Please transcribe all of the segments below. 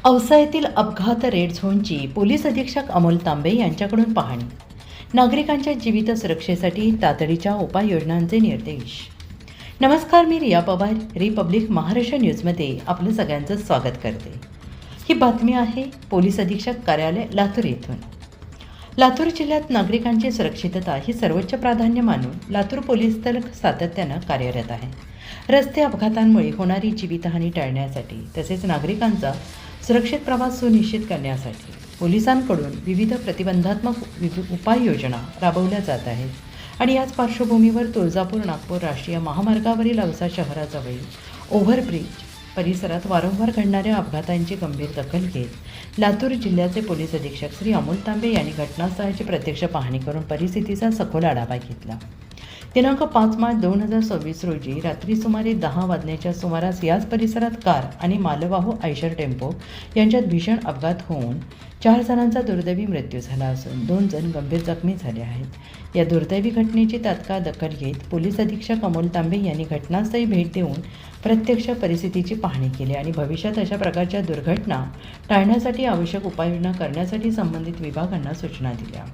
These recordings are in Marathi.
औसा येथील अपघात रेड झोनची पोलीस अधीक्षक अमोल तांबे यांच्याकडून पाहणी. नागरिकांच्या जीवित सुरक्षेसाठी तातडीच्या उपाययोजनांचे निर्देश. नमस्कार, मी रिया पवार, रिपब्लिक महाराष्ट्र न्यूजमध्ये आपलं सगळ्यांचं स्वागत करते. ही बातमी आहे पोलीस अधीक्षक कार्यालय लातूर येथून. लातूर जिल्ह्यात नागरिकांची सुरक्षितता ही सर्वोच्च प्राधान्य मानून लातूर पोलीस दल सातत्यानं कार्यरत आहे. रस्ते अपघातांमुळे होणारी जीवितहानी टाळण्यासाठी तसेच नागरिकांचा सुरक्षित प्रवास सुनिश्चित करण्यासाठी पोलिसांकडून विविध प्रतिबंधात्मक उपाययोजना राबवल्या जात आहेत आणि याच पार्श्वभूमीवर तुळजापूर नागपूर राष्ट्रीय महामार्गावरील औसा शहराजवळील ओव्हरब्रिज परिसरात वारंवार घडणाऱ्या अपघातांची गंभीर दखल घेत लातूर जिल्ह्याचे पोलीस अधीक्षक श्री अमोल तांबे यांनी घटनास्थळाची प्रत्यक्ष पाहणी करून परिस्थितीचा सखोल आढावा घेतला. दिनांक 5 मार्च 2026 रोजी रात्री सुमारे 10 वाजण्याच्या सुमारास याच परिसरात कार आणि मालवाहू आयशर टेम्पो यांच्यात भीषण अपघात होऊन 4 जणांचा दुर्दैवी मृत्यू झाला असून 2 जण गंभीर जखमी झाले आहेत. या दुर्दैवी घटनेची तात्काळ दखल घेत पोलीस अधीक्षक अमोल तांबे यांनी घटनास्थळी भेट देऊन प्रत्यक्ष परिस्थितीची पाहणी केली आणि भविष्यात अशा प्रकारच्या दुर्घटना टाळण्यासाठी आवश्यक उपाययोजना करण्यासाठी संबंधित विभागांना सूचना दिल्या.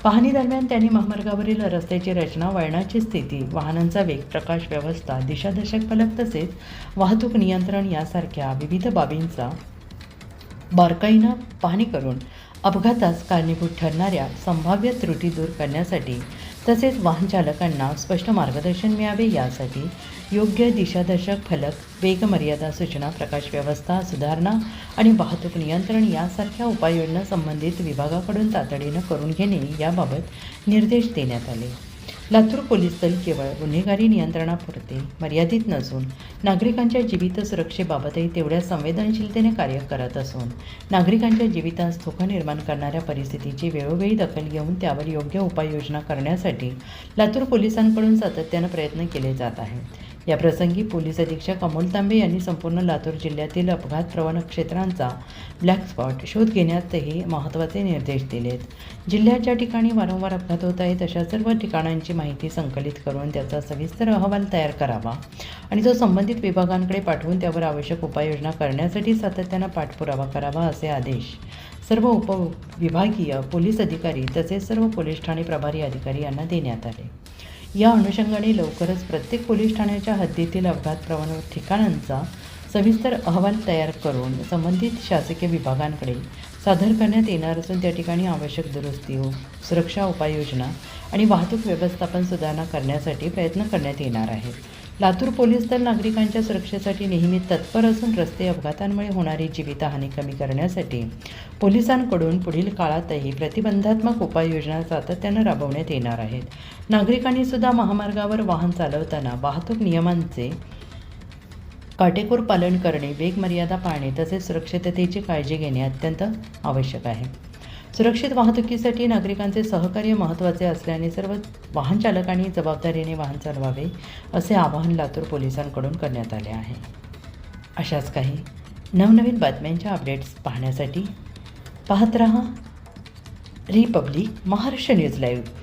पाहणी दरम्यान त्यांनी महामार्गावरील रस्त्याची रचना, वळणाची स्थिती, वाहनांचा वेग, प्रकाश व्यवस्था, दिशादर्शक फलक तसेच वाहतूक नियंत्रण यासारख्या विविध बाबींचा बारकाईनं पाहणी करून अपघातास कारणीभूत ठरणाऱ्या संभाव्य त्रुटी दूर करण्यासाठी तसेच वाहन चालकांना स्पष्ट मार्गदर्शन मिळावे यासाठी योग्य दिशादर्शक फलक, वेग मर्यादा सूचना, प्रकाश व्यवस्था सुधारणा आणि वाहतूक नियंत्रण यासारख्या उपाययोजना संबंधित विभागाकडून तातडीनं करून घेणे याबाबत निर्देश देण्यात आले. लातूर पोलीस दल केवळ गुन्हेगारी नियंत्रणापुरते मर्यादित नसून नागरिकांच्या जीवित सुरक्षेबाबतही तेवढ्या संवेदनशीलतेने कार्य करत असून नागरिकांच्या जीवितास धोका निर्माण करणाऱ्या परिस्थितीची वेळोवेळी दखल घेऊन त्यावर योग्य उपाययोजना करण्यासाठी लातूर पोलिसांकडून सातत्यानं प्रयत्न केले जात आहेत. या प्रसंगी पोलीस अधीक्षक अमोल तांबे यांनी संपूर्ण लातूर जिल्ह्यातील अपघात प्रवण क्षेत्रांचा ब्लॅक स्पॉट शोध घेण्यातही महत्त्वाचे निर्देश दिलेत. जिल्ह्यात ज्या ठिकाणी वारंवार अपघात होत आहेत अशा सर्व ठिकाणांची माहिती संकलित करून त्याचा सविस्तर अहवाल तयार करावा आणि तो संबंधित विभागांकडे पाठवून त्यावर आवश्यक उपाययोजना करण्यासाठी सातत्यानं पाठपुरावा करावा असे आदेश सर्व उपविभागीय पोलीस अधिकारी तसेच सर्व पोलीस ठाणे प्रभारी अधिकारी यांना देण्यात आले. या अनुषंगाने लवकरच प्रत्येक पोलीस ठाण्याच्या हद्दीतील अपघात प्रवण ठिकाणांचा सविस्तर अहवाल तयार करून संबंधित शासकीय विभागांकडे सादर करण्यात येणार असून त्या ठिकाणी आवश्यक दुरुस्ती, सुरक्षा उपाययोजना आणि वाहतूक व्यवस्थापन सुधारणा करण्यासाठी प्रयत्न करण्यात येणार आहेत. लातूर पोलीस दल नागरिकांच्या सुरक्षेसाठी नेहमी तत्पर असून रस्ते अपघातांमुळे होणारी जीवितहानी कमी करण्यासाठी पोलिसांकडून पुढील काळातही प्रतिबंधात्मक उपाययोजना सातत्यानं राबवण्यात येणार आहेत. नागरिकांनी सुद्धा महामार्गावर वाहन चालवताना वाहतूक नियमांचे काटेकोर पालन करणे, वेग मर्यादा पाळणे तसेच सुरक्षिततेची काळजी घेणे अत्यंत आवश्यक आहे. सुरक्षित वाहतुकीसाठी नागरिकांचे सहकार्य महत्त्वाचे असल्याने सर्व वाहन चालकांनी जबाबदारीने वाहन चालवावे असे आवाहन लातूर पोलिसांकडून करण्यात आले आहे. अशाच काही नवनवीन बातम्यांच्या अपडेट्स पाहण्यासाठी पाहत रहा रिपब्लिक महाराष्ट्र न्यूज लाईव्ह.